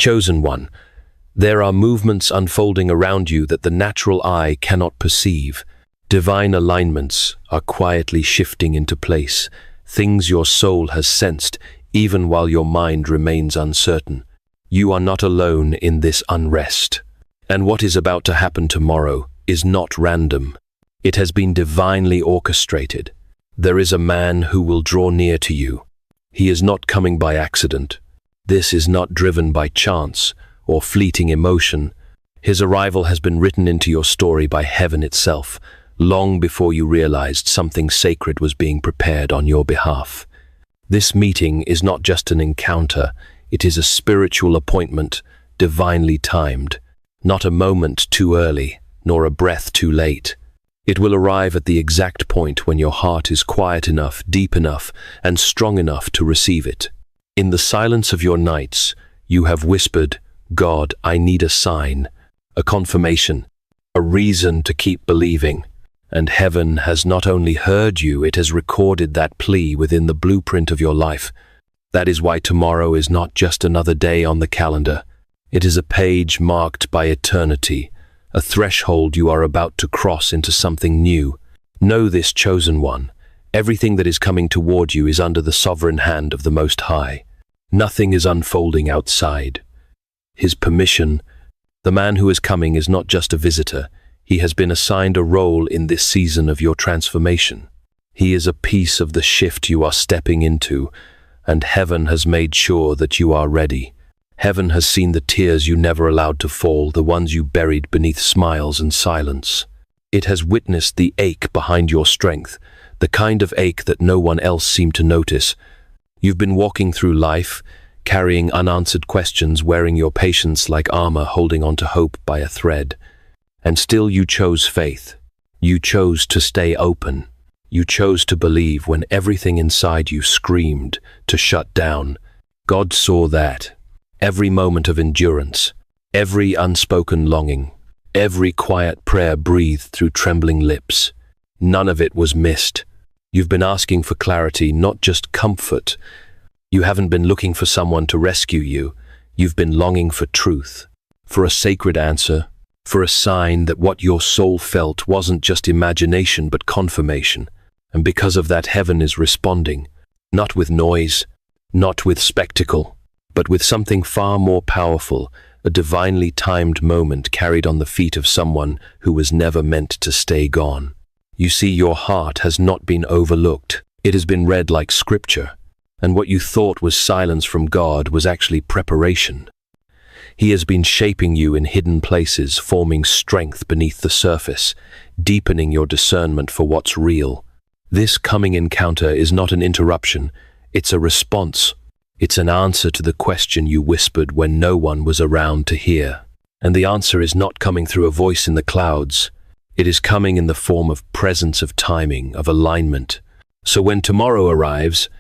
Chosen one, there are movements unfolding around you that the natural eye cannot perceive. Divine alignments are quietly shifting into place, things your soul has sensed even while your mind remains uncertain. You are not alone in this unrest. And what is about to happen tomorrow is not random. It has been divinely orchestrated. There is a man who will draw near to you. He is not coming by accident. This is not driven by chance or fleeting emotion. His arrival has been written into your story by heaven itself, long before you realized something sacred was being prepared on your behalf. This meeting is not just an encounter, it is a spiritual appointment, divinely timed, not a moment too early, nor a breath too late. It will arrive at the exact point when your heart is quiet enough, deep enough, and strong enough to receive it. In the silence of your nights, you have whispered, "God, I need a sign, a confirmation, a reason to keep believing." And heaven has not only heard you, it has recorded that plea within the blueprint of your life. That is why tomorrow is not just another day on the calendar. It is a page marked by eternity, a threshold you are about to cross into something new. Know this, chosen one. Everything that is coming toward you is under the sovereign hand of the Most High. Nothing is unfolding outside His permission. The man who is coming is not just a visitor. He has been assigned a role in this season of your transformation. He is a piece of the shift you are stepping into, and heaven has made sure that you are ready. Heaven has seen the tears you never allowed to fall, the ones you buried beneath smiles and silence. It has witnessed the ache behind your strength, the kind of ache that no one else seemed to notice. You've been walking through life, carrying unanswered questions, wearing your patience like armor, holding on to hope by a thread. And still you chose faith. You chose to stay open. You chose to believe when everything inside you screamed to shut down. God saw that. Every moment of endurance, every unspoken longing, every quiet prayer breathed through trembling lips. None of it was missed. You've been asking for clarity, not just comfort. You haven't been looking for someone to rescue you. You've been longing for truth, for a sacred answer, for a sign that what your soul felt wasn't just imagination but confirmation. And because of that, heaven is responding, not with noise, not with spectacle, but with something far more powerful, a divinely timed moment carried on the feet of someone who was never meant to stay gone. You see, your heart has not been overlooked. It has been read like scripture, and what you thought was silence from God was actually preparation. He has been shaping you in hidden places, forming strength beneath the surface, deepening your discernment for what's real. This coming encounter is not an interruption, it's a response. It's an answer to the question you whispered when no one was around to hear. And the answer is not coming through a voice in the clouds. It is coming in the form of presence, of timing, of alignment. So when tomorrow arrives,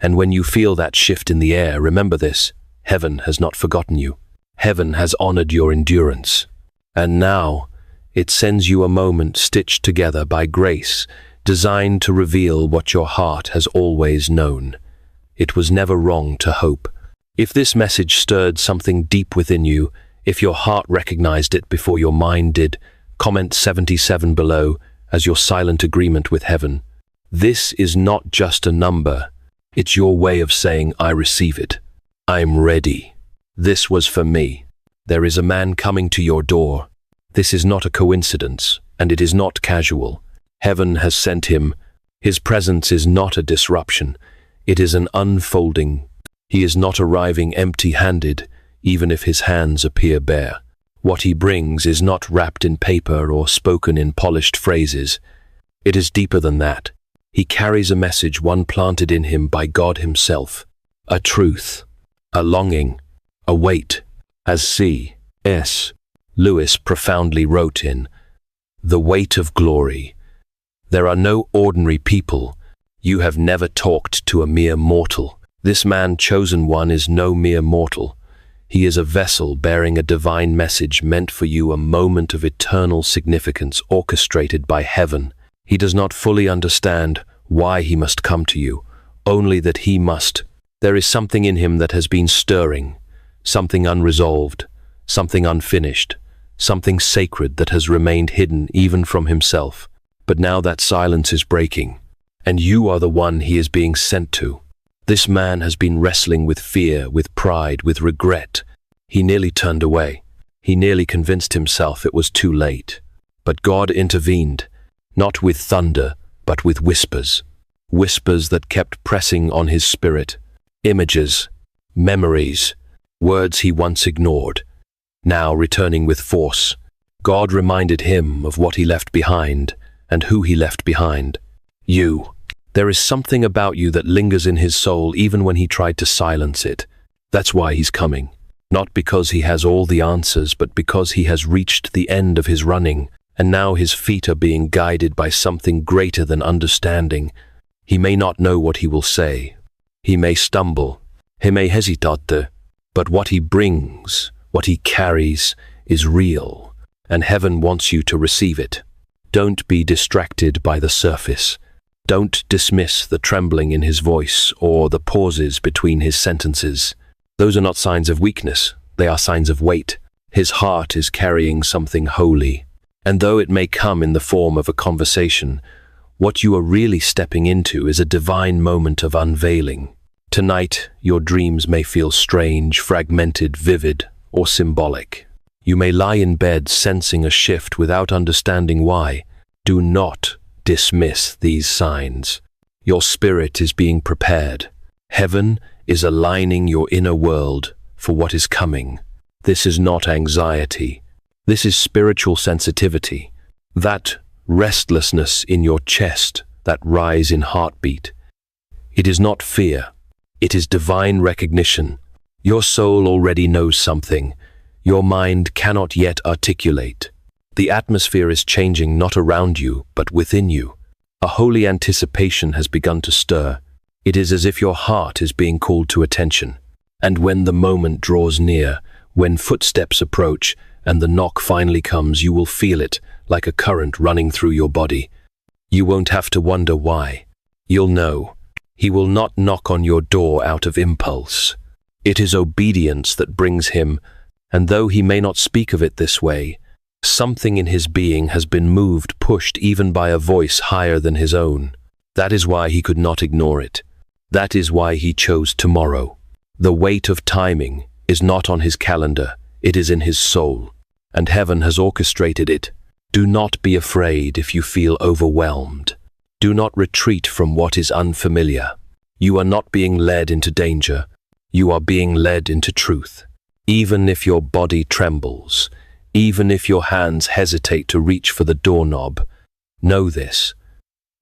and when you feel that shift in the air, remember this: heaven has not forgotten you. Heaven has honored your endurance. And now, it sends you a moment stitched together by grace, designed to reveal what your heart has always known. It was never wrong to hope. If this message stirred something deep within you, if your heart recognized it before your mind did, comment 77 below as your silent agreement with heaven. This is not just a number. It's your way of saying, I receive it. I'm ready. This was for me. There is a man coming to your door. This is not a coincidence, and it is not casual. Heaven has sent him. His presence is not a disruption. It is an unfolding. He is not arriving empty-handed, even if his hands appear bare. What he brings is not wrapped in paper or spoken in polished phrases. It is deeper than that. He carries a message, one planted in him by God himself. A truth, a longing, a weight, as C.S. Lewis profoundly wrote in The Weight of Glory. There are no ordinary people. You have never talked to a mere mortal. This man, chosen one, is no mere mortal. He is a vessel bearing a divine message meant for you, a moment of eternal significance orchestrated by heaven. He does not fully understand why he must come to you, only that he must. There is something in him that has been stirring, something unresolved, something unfinished, something sacred that has remained hidden even from himself. But now that silence is breaking, and you are the one he is being sent to. This man has been wrestling with fear, with pride, with regret. He nearly turned away. He nearly convinced himself it was too late. But God intervened, not with thunder, but with whispers. Whispers that kept pressing on his spirit. Images, memories, words he once ignored, now returning with force. God reminded him of what he left behind, and who he left behind. You. There is something about you that lingers in his soul even when he tried to silence it. That's why he's coming. Not because he has all the answers, but because he has reached the end of his running, and now his feet are being guided by something greater than understanding. He may not know what he will say. He may stumble. He may hesitate. But what he brings, what he carries, is real, and heaven wants you to receive it. Don't be distracted by the surface. Don't dismiss the trembling in his voice or the pauses between his sentences. Those are not signs of weakness, they are signs of weight. His heart is carrying something holy. And though it may come in the form of a conversation, what you are really stepping into is a divine moment of unveiling. Tonight, your dreams may feel strange, fragmented, vivid, or symbolic. You may lie in bed sensing a shift without understanding why. Do not dismiss these signs. Your spirit is being prepared. Heaven is aligning your inner world for what is coming. This is not anxiety. This is spiritual sensitivity. That restlessness in your chest, that rise in heartbeat. It is not fear. It is divine recognition. Your soul already knows something. Your mind cannot yet articulate. The atmosphere is changing not around you, but within you. A holy anticipation has begun to stir. It is as if your heart is being called to attention. And when the moment draws near, when footsteps approach, and the knock finally comes, you will feel it like a current running through your body. You won't have to wonder why. You'll know. He will not knock on your door out of impulse. It is obedience that brings him, and though he may not speak of it this way, something in his being has been moved, pushed even by a voice higher than his own. That is why he could not ignore it. That is why he chose tomorrow. The weight of timing is not on his calendar, it is in his soul, and heaven has orchestrated it. Do not be afraid if you feel overwhelmed. Do not retreat from what is unfamiliar. You are not being led into danger. You are being led into truth. Even if your body trembles, even if your hands hesitate to reach for the doorknob, know this.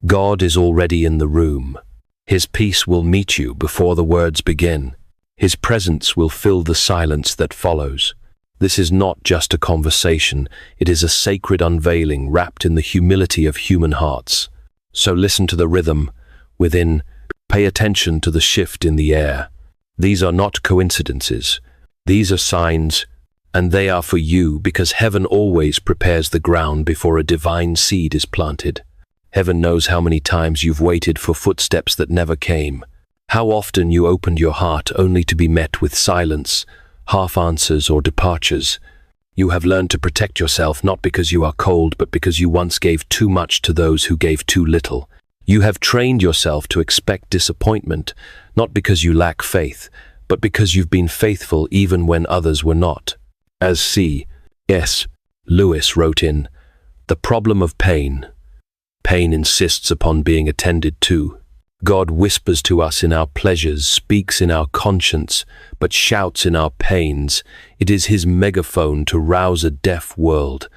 God is already in the room. His peace will meet you before the words begin. His presence will fill the silence that follows. This is not just a conversation. It is a sacred unveiling wrapped in the humility of human hearts. So listen to the rhythm within. Pay attention to the shift in the air. These are not coincidences. These are signs, and they are for you because heaven always prepares the ground before a divine seed is planted. Heaven knows how many times you've waited for footsteps that never came. How often you opened your heart only to be met with silence, half answers or departures. You have learned to protect yourself not because you are cold, but because you once gave too much to those who gave too little. You have trained yourself to expect disappointment, not because you lack faith, but because you've been faithful even when others were not. As C.S. Lewis wrote in, "The problem of pain. Pain insists upon being attended to. God whispers to us in our pleasures, speaks in our conscience, but shouts in our pains. It is his megaphone to rouse a deaf world.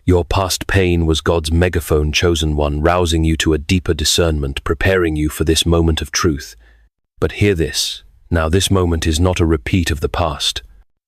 Your past pain was God's megaphone, chosen one, rousing you to a deeper discernment, preparing you for this moment of truth. But hear this. Now this moment is not a repeat of the past.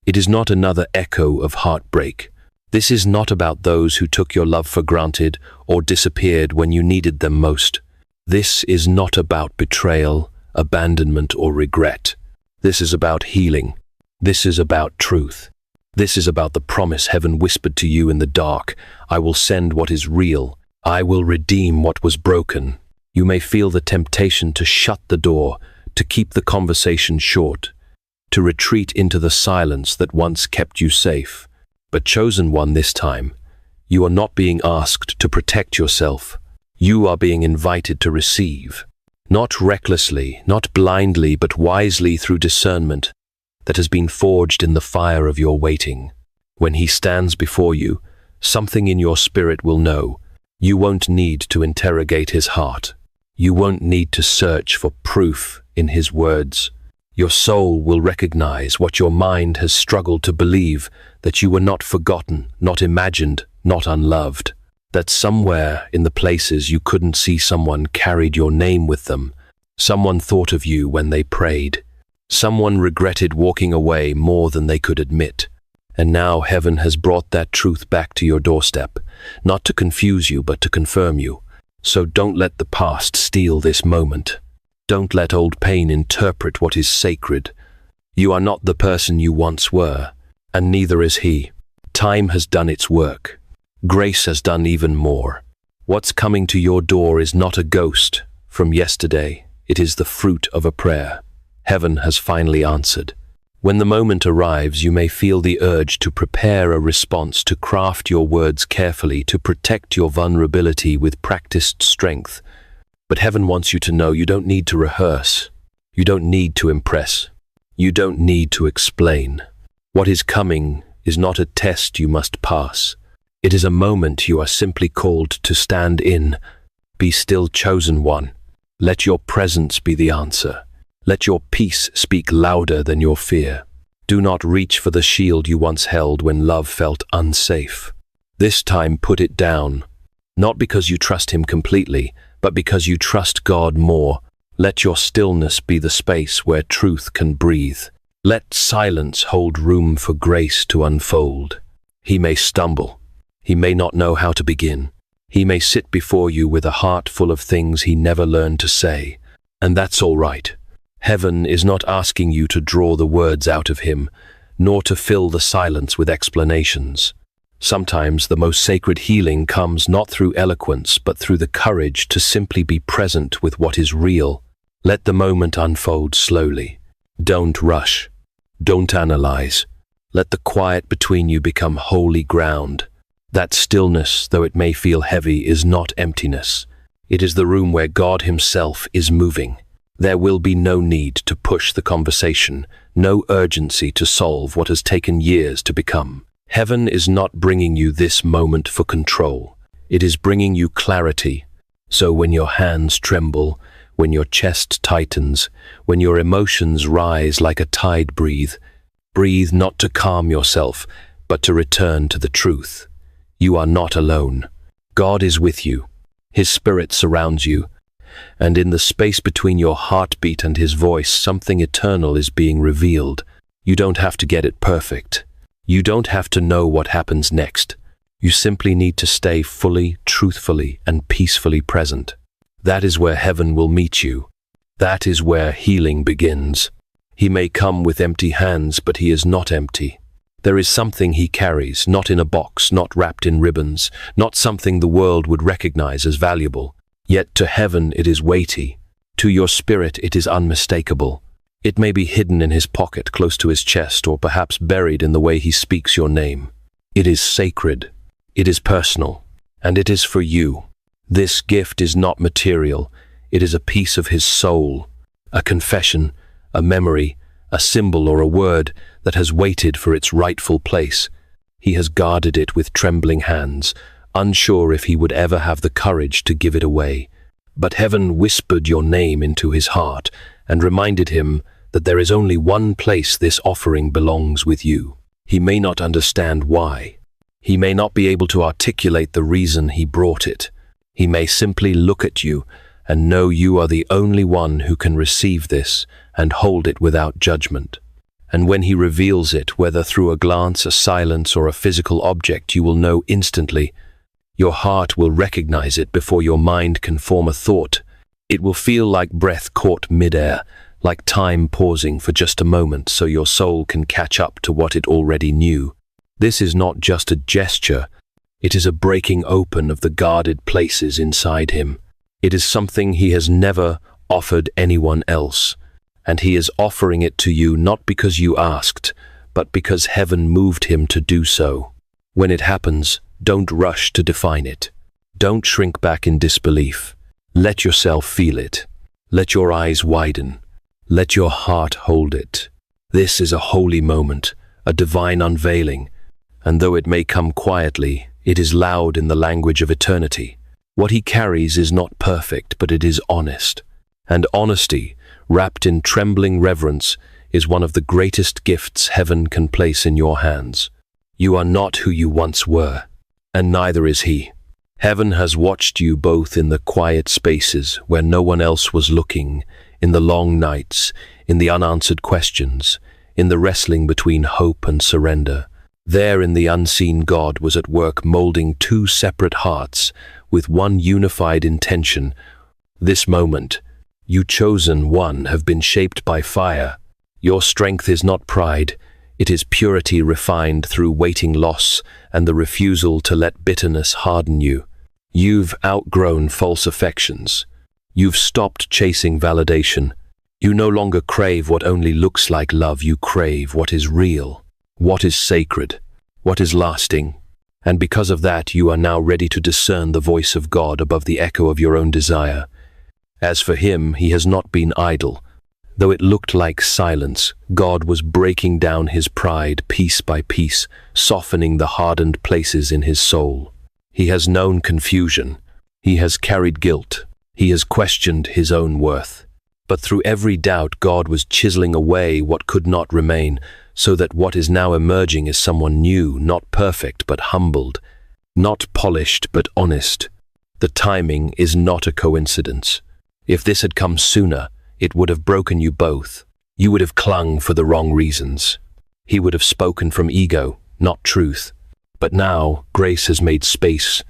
It is not another echo of heartbreak. This is not about those who took your love for granted or disappeared when you needed them most. This is not about betrayal, abandonment, or regret. This is about healing. This is about truth. This is about the promise heaven whispered to you in the dark. I will send what is real. I will redeem what was broken. You may feel the temptation to shut the door, to keep the conversation short, to retreat into the silence that once kept you safe. But chosen one this time, you are not being asked to protect yourself. You are being invited to receive. Not recklessly, not blindly, but wisely through discernment that has been forged in the fire of your waiting. When he stands before you, something in your spirit will know. You won't need to interrogate his heart. You won't need to search for proof in his words. Your soul will recognize what your mind has struggled to believe, that you were not forgotten, not imagined, not unloved. That somewhere in the places you couldn't see, someone carried your name with them. Someone thought of you when they prayed. Someone regretted walking away more than they could admit. And now heaven has brought that truth back to your doorstep, not to confuse you, but to confirm you. So don't let the past steal this moment. Don't let old pain interpret what is sacred. You are not the person you once were, and neither is he. Time has done its work. Grace has done even more. What's coming to your door is not a ghost from yesterday. It is the fruit of a prayer. Heaven has finally answered. When the moment arrives, you may feel the urge to prepare a response, to craft your words carefully, to protect your vulnerability with practiced strength. But heaven wants you to know you don't need to rehearse. You don't need to impress. You don't need to explain. What is coming is not a test you must pass. It is a moment you are simply called to stand in. Be still, chosen one. Let your presence be the answer. Let your peace speak louder than your fear. Do not reach for the shield you once held when love felt unsafe. This time put it down, not because you trust him completely, but because you trust God more. Let your stillness be the space where truth can breathe. Let silence hold room for grace to unfold. He may stumble. He may not know how to begin. He may sit before you with a heart full of things he never learned to say. And that's all right. Heaven is not asking you to draw the words out of him, nor to fill the silence with explanations. Sometimes the most sacred healing comes not through eloquence, but through the courage to simply be present with what is real. Let the moment unfold slowly. Don't rush. Don't analyze. Let the quiet between you become holy ground. That stillness, though it may feel heavy, is not emptiness. It is the room where God himself is moving. There will be no need to push the conversation, no urgency to solve what has taken years to become. Heaven is not bringing you this moment for control. It is bringing you clarity. So when your hands tremble, when your chest tightens, when your emotions rise like a tide, breathe. Breathe not to calm yourself, but to return to the truth. You are not alone. God is with you. His Spirit surrounds you. And in the space between your heartbeat and his voice, something eternal is being revealed. You don't have to get it perfect. You don't have to know what happens next. You simply need to stay fully, truthfully, and peacefully present. That is where heaven will meet you. That is where healing begins. He may come with empty hands, but he is not empty. There is something he carries, not in a box, not wrapped in ribbons, not something the world would recognize as valuable. Yet to heaven it is weighty. To your spirit it is unmistakable. It may be hidden in his pocket, close to his chest, or perhaps buried in the way he speaks your name. It is sacred. It is personal. And it is for you. This gift is not material. It is a piece of his soul, a confession, a memory, a symbol or a word that has waited for its rightful place. He has guarded it with trembling hands, unsure if he would ever have the courage to give it away. But heaven whispered your name into his heart and reminded him that there is only one place this offering belongs with you. He may not understand why. He may not be able to articulate the reason he brought it. He may simply look at you and know you are the only one who can receive this and hold it without judgment. And when he reveals it, whether through a glance, a silence, or a physical object, you will know instantly. Your heart will recognize it before your mind can form a thought. It will feel like breath caught midair, like time pausing for just a moment so your soul can catch up to what it already knew. This is not just a gesture. It is a breaking open of the guarded places inside him. It is something he has never offered anyone else. and he is offering it to you not because you asked, but because heaven moved him to do so. When it happens, don't rush to define it. Don't shrink back in disbelief. Let yourself feel it. Let your eyes widen. Let your heart hold it. This is a holy moment, a divine unveiling, and though it may come quietly, it is loud in the language of eternity. What he carries is not perfect, but it is honest. And honesty, wrapped in trembling reverence, is one of the greatest gifts heaven can place in your hands. You are not who you once were, and neither is he. Heaven has watched you both in the quiet spaces where no one else was looking, in the long nights, in the unanswered questions, in the wrestling between hope and surrender. There in the unseen God was at work molding two separate hearts with one unified intention. This moment, you chosen one, have been shaped by fire. Your strength is not pride, it is purity refined through waiting loss and the refusal to let bitterness harden you. You've outgrown false affections. You've stopped chasing validation. You no longer crave what only looks like love, you crave what is real, what is sacred, what is lasting. And because of that, you are now ready to discern the voice of God above the echo of your own desire. As for him, he has not been idle. Though it looked like silence, God was breaking down his pride piece by piece, softening the hardened places in his soul. He has known confusion. He has carried guilt. He has questioned his own worth. But through every doubt, God was chiseling away what could not remain, so that what is now emerging is someone new, not perfect but humbled, not polished but honest. The timing is not a coincidence. If this had come sooner, it would have broken you both. You would have clung for the wrong reasons. He would have spoken from ego, not truth. But now, grace has made space,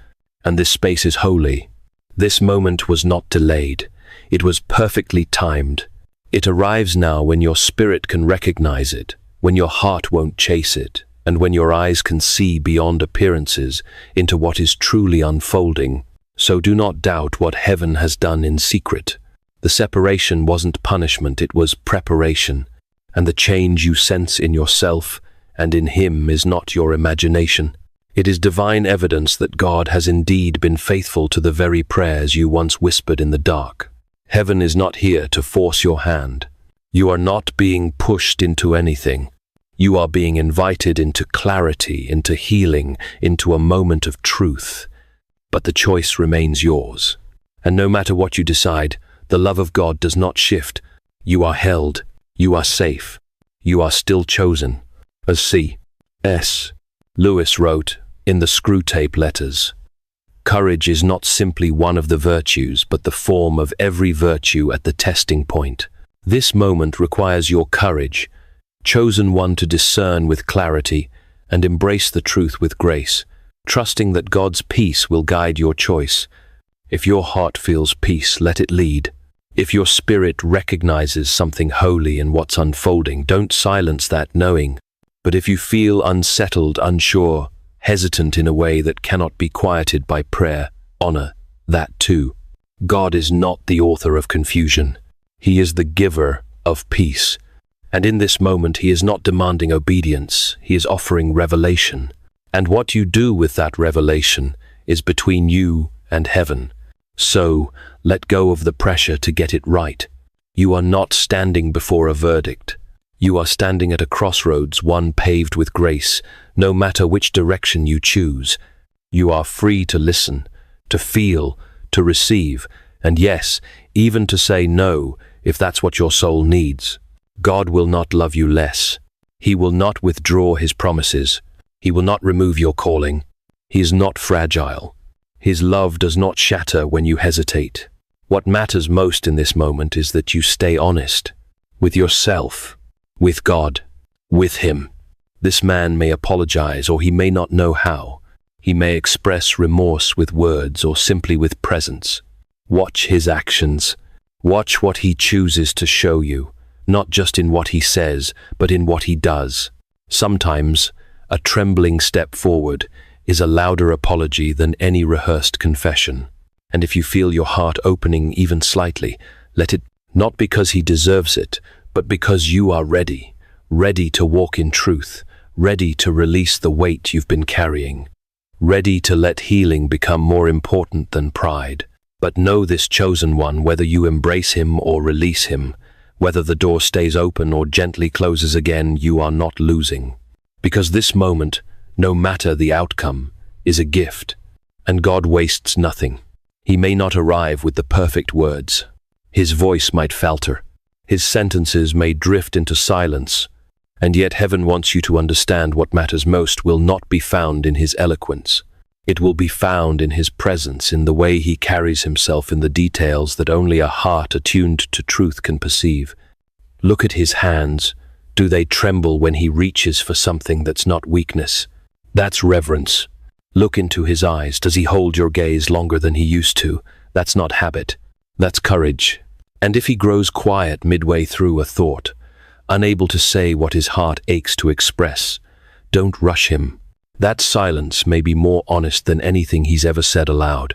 and this space is holy. This moment was not delayed. It was perfectly timed. It arrives now when your spirit can recognize it, when your heart won't chase it, and when your eyes can see beyond appearances into what is truly unfolding. So do not doubt what heaven has done in secret. The separation wasn't punishment, it was preparation, and the change you sense in yourself and in him is not your imagination. It is divine evidence that God has indeed been faithful to the very prayers you once whispered in the dark. Heaven is not here to force your hand. You are not being pushed into anything. You are being invited into clarity, into healing, into a moment of truth. But the choice remains yours. And no matter what you decide, the love of God does not shift. You are held. You are safe. You are still chosen. As C.S. Lewis wrote in the Screwtape Letters, courage is not simply one of the virtues, but the form of every virtue at the testing point. This moment requires your courage, chosen one to discern with clarity and embrace the truth with grace, trusting that God's peace will guide your choice. If your heart feels peace, let it lead. If your spirit recognizes something holy in what's unfolding, don't silence that knowing. But if you feel unsettled, unsure, hesitant in a way that cannot be quieted by prayer, honor that too. God is not the author of confusion. He is the giver of peace. And in this moment, he is not demanding obedience. He is offering revelation. And what you do with that revelation is between you and heaven. So, let go of the pressure to get it right. You are not standing before a verdict. You are standing at a crossroads, one paved with grace. No matter which direction you choose, you are free to listen, to feel, to receive, and yes, even to say no if that's what your soul needs. God will not love you less. He will not withdraw his promises. He will not remove your calling. He is not fragile. His love does not shatter when you hesitate. What matters most in this moment is that you stay honest with yourself, with God, with him. This man may apologize, or he may not know how. He may express remorse with words or simply with presence. Watch his actions. Watch what he chooses to show you, not just in what he says, but in what he does. Sometimes, a trembling step forward is a louder apology than any rehearsed confession. And if you feel your heart opening even slightly, let it, not because he deserves it, but because you are ready, ready to walk in truth, ready to release the weight you've been carrying, ready to let healing become more important than pride. But know this, chosen one, whether you embrace him or release him, whether the door stays open or gently closes again, you are not losing. Because this moment, no matter the outcome, is a gift, and God wastes nothing. He may not arrive with the perfect words. His voice might falter. His sentences may drift into silence, and yet heaven wants you to understand what matters most will not be found in his eloquence. It will be found in his presence, in the way he carries himself, in the details that only a heart attuned to truth can perceive. Look at his hands. Do they tremble when he reaches for something that's not weakness? That's reverence. Look into his eyes. Does he hold your gaze longer than he used to? That's not habit. That's courage. And if he grows quiet midway through a thought, unable to say what his heart aches to express, don't rush him. That silence may be more honest than anything he's ever said aloud.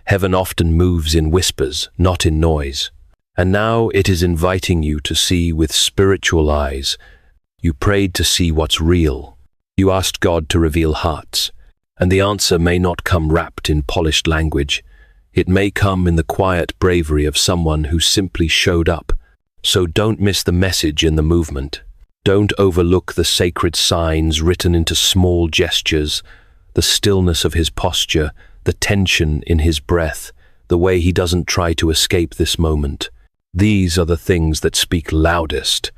Heaven often moves in whispers, not in noise. And now it is inviting you to see with spiritual eyes. You prayed to see what's real. You asked God to reveal hearts. And the answer may not come wrapped in polished language. It may come in the quiet bravery of someone who simply showed up. So don't miss the message in the movement. Don't overlook the sacred signs written into small gestures, the stillness of his posture, the tension in his breath, the way he doesn't try to escape this moment. These are the things that speak loudest.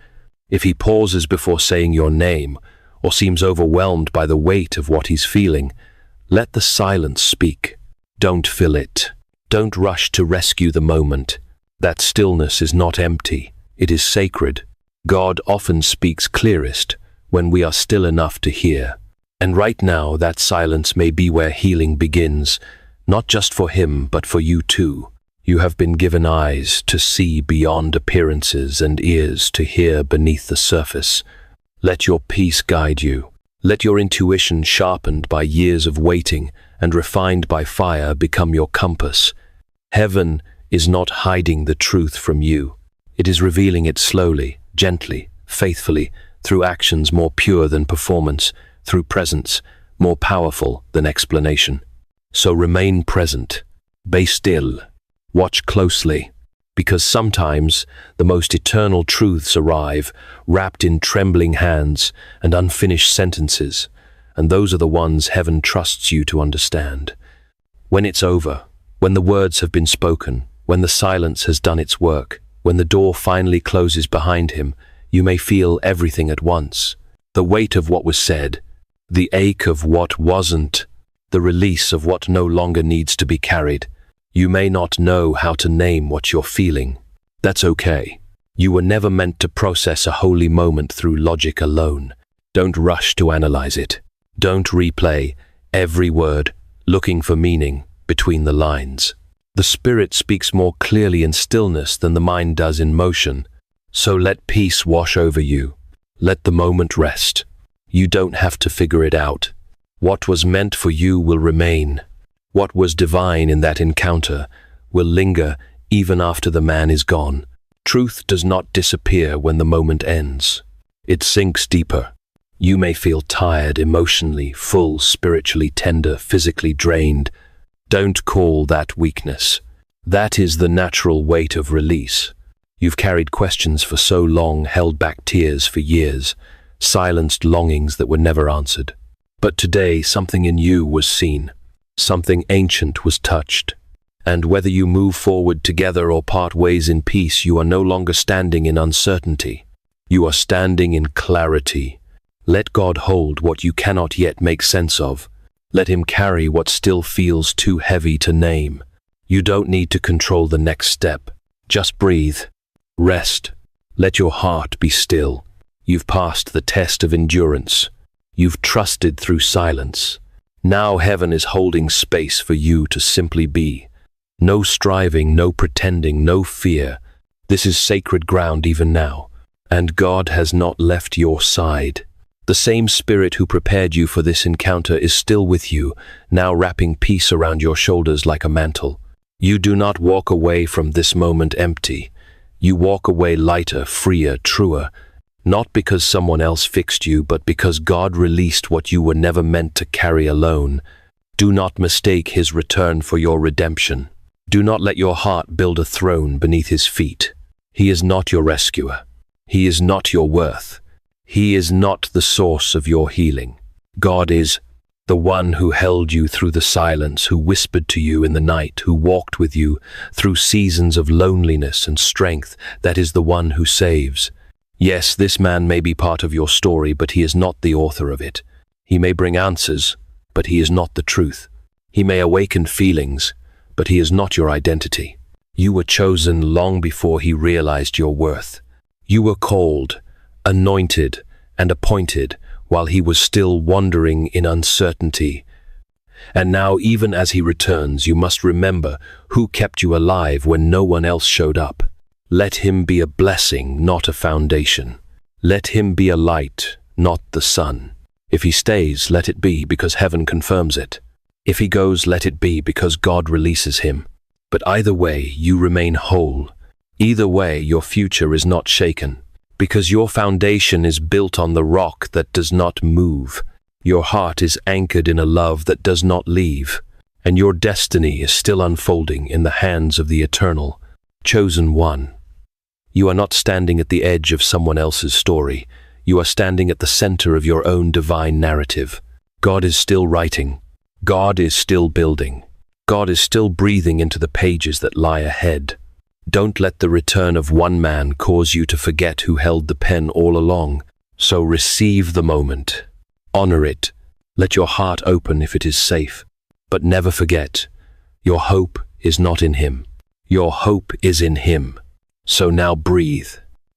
If he pauses before saying your name, or seems overwhelmed by the weight of what he's feeling, let the silence speak. Don't fill it. Don't rush to rescue the moment. That stillness is not empty. It is sacred. God often speaks clearest when we are still enough to hear. And right now, that silence may be where healing begins, not just for him, but for you too. You have been given eyes to see beyond appearances and ears to hear beneath the surface. Let your peace guide you. Let your intuition, sharpened by years of waiting and refined by fire, become your compass. Heaven is not hiding the truth from you. It is revealing it slowly, gently, faithfully, through actions more pure than performance, through presence more powerful than explanation. So remain present. Be still. Watch closely, because sometimes the most eternal truths arrive, wrapped in trembling hands and unfinished sentences, and those are the ones heaven trusts you to understand. When it's over, when the words have been spoken, when the silence has done its work, when the door finally closes behind him, you may feel everything at once. The weight of what was said, the ache of what wasn't, the release of what no longer needs to be carried. You may not know how to name what you're feeling. That's okay. You were never meant to process a holy moment through logic alone. Don't rush to analyze it. Don't replay every word, looking for meaning between the lines. The spirit speaks more clearly in stillness than the mind does in motion. So let peace wash over you. Let the moment rest. You don't have to figure it out. What was meant for you will remain. What was divine in that encounter will linger even after the man is gone. Truth does not disappear when the moment ends. It sinks deeper. You may feel tired, emotionally full, spiritually tender, physically drained. Don't call that weakness. That is the natural weight of release. You've carried questions for so long, held back tears for years, silenced longings that were never answered. But today, something in you was seen. Something ancient was touched. And whether you move forward together or part ways in peace, you are no longer standing in uncertainty. You are standing in clarity. Let God hold what you cannot yet make sense of. Let him carry what still feels too heavy to name. You don't need to control the next step. Just breathe. Rest. Let your heart be still. You've passed the test of endurance. You've trusted through silence. Now heaven is holding space for you to simply be. No striving, no pretending, no fear. This is sacred ground even now. And God has not left your side. The same Spirit who prepared you for this encounter is still with you, now wrapping peace around your shoulders like a mantle. You do not walk away from this moment empty. You walk away lighter, freer, truer, not because someone else fixed you, but because God released what you were never meant to carry alone. Do not mistake his return for your redemption. Do not let your heart build a throne beneath his feet. He is not your rescuer. He is not your worth. He is not the source of your healing. God is the one who held you through the silence, who whispered to you in the night, who walked with you through seasons of loneliness and strength. That is the one who saves. Yes, this man may be part of your story, but he is not the author of it. He may bring answers, but he is not the truth. He may awaken feelings, but he is not your identity. You were chosen long before he realized your worth. You were called, anointed, and appointed while he was still wandering in uncertainty. And now, even as he returns, you must remember who kept you alive when no one else showed up. Let him be a blessing, not a foundation. Let him be a light, not the sun. If he stays, let it be because heaven confirms it. If he goes, let it be because God releases him. But either way, you remain whole. Either way, your future is not shaken, because your foundation is built on the rock that does not move. Your heart is anchored in a love that does not leave, and your destiny is still unfolding in the hands of the eternal, chosen one. You are not standing at the edge of someone else's story. You are standing at the center of your own divine narrative. God is still writing. God is still building. God is still breathing into the pages that lie ahead. Don't let the return of one man cause you to forget who held the pen all along. So receive the moment. Honor it. Let your heart open if it is safe. But never forget, your hope is not in him. Your hope is in him. So now breathe.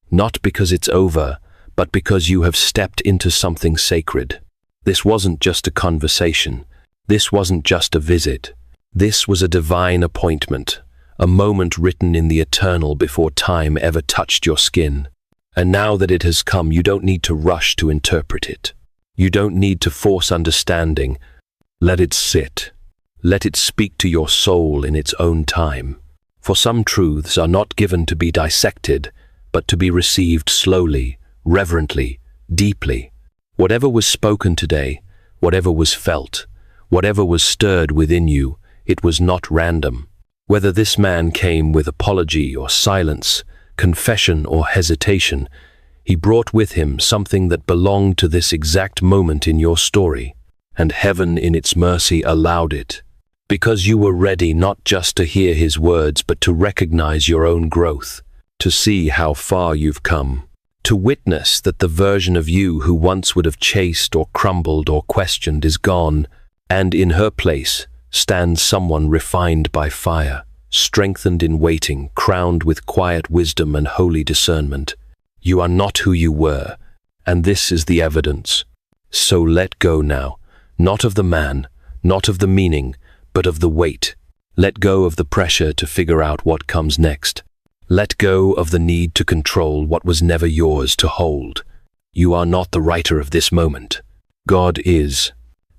Not because it's over, but because you have stepped into something sacred. This wasn't just a conversation. This wasn't just a visit. This was a divine appointment, a moment written in the eternal before time ever touched your skin. And now that it has come, you don't need to rush to interpret it. You don't need to force understanding. Let it sit. Let it speak to your soul in its own time. For some truths are not given to be dissected, but to be received slowly, reverently, deeply. Whatever was spoken today, whatever was felt, whatever was stirred within you, it was not random. Whether this man came with apology or silence, confession or hesitation, he brought with him something that belonged to this exact moment in your story, and heaven in its mercy allowed it. Because you were ready not just to hear his words, but to recognize your own growth, to see how far you've come, to witness that the version of you who once would have chased or crumbled or questioned is gone, and in her place stands someone refined by fire, strengthened in waiting, crowned with quiet wisdom and holy discernment. You are not who you were, and this is the evidence. So let go now, not of the man, not of the meaning, but of the weight. Let go of the pressure to figure out what comes next. Let go of the need to control what was never yours to hold. You are not the writer of this moment. God is.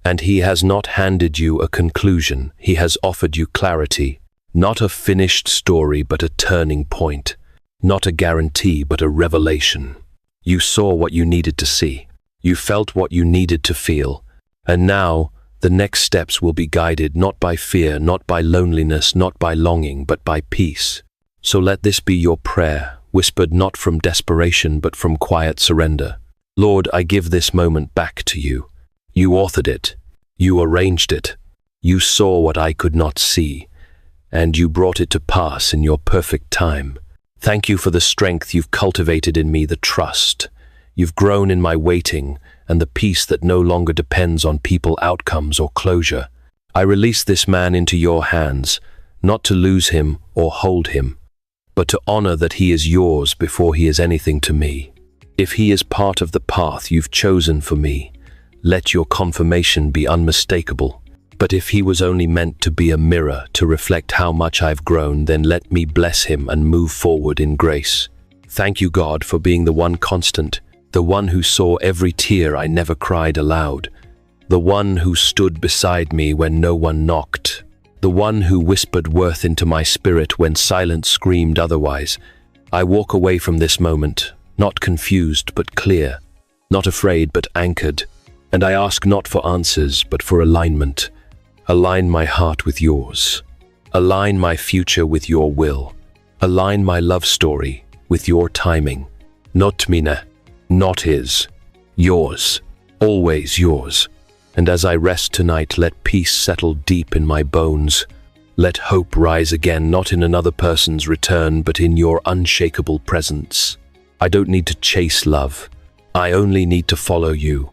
And he has not handed you a conclusion. He has offered you clarity. Not a finished story, but a turning point. Not a guarantee, but a revelation. You saw what you needed to see. You felt what you needed to feel. And now, the next steps will be guided not by fear, not by loneliness, not by longing, but by peace. So let this be your prayer, whispered not from desperation, but from quiet surrender. Lord, I give this moment back to you. You authored it. You arranged it. You saw what I could not see, and you brought it to pass in your perfect time. Thank you for the strength you've cultivated in me, the trust. You've grown in my waiting, and the peace that no longer depends on people, outcomes, or closure. I release this man into your hands, not to lose him or hold him, but to honor that he is yours before he is anything to me. If he is part of the path you've chosen for me, let your confirmation be unmistakable. But if he was only meant to be a mirror to reflect how much I've grown, then let me bless him and move forward in grace. Thank you, God, for being the one constant, the one who saw every tear I never cried aloud, the one who stood beside me when no one knocked, the one who whispered worth into my spirit when silence screamed otherwise. I walk away from this moment, not confused but clear, not afraid but anchored, and I ask not for answers but for alignment. Align my heart with yours. Align my future with your will. Align my love story with your timing. Not mine, not his. Yours, always yours. And as I rest tonight, let peace settle deep in my bones. Let hope rise again, not in another person's return, but in your unshakable presence. I don't need to chase love. I only need to follow you.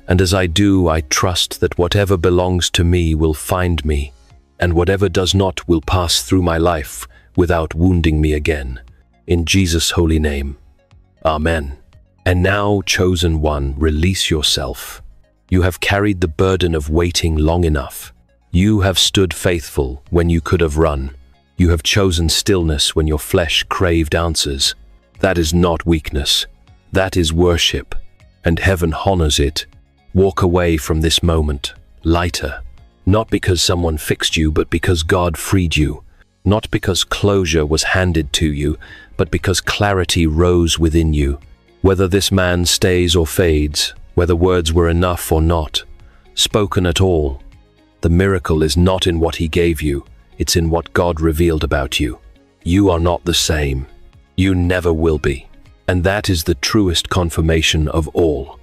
And as I do, I trust that whatever belongs to me will find me, and whatever does not will pass through my life without wounding me again. In Jesus' holy name. Amen. And now, chosen one, release yourself. You have carried the burden of waiting long enough. You have stood faithful when you could have run. You have chosen stillness when your flesh craved answers. That is not weakness. That is worship, and heaven honors it. Walk away from this moment, lighter. Not because someone fixed you, but because God freed you. Not because closure was handed to you, but because clarity rose within you. Whether this man stays or fades, whether words were enough or not, spoken at all, the miracle is not in what he gave you, it's in what God revealed about you. You are not the same. You never will be. And that is the truest confirmation of all.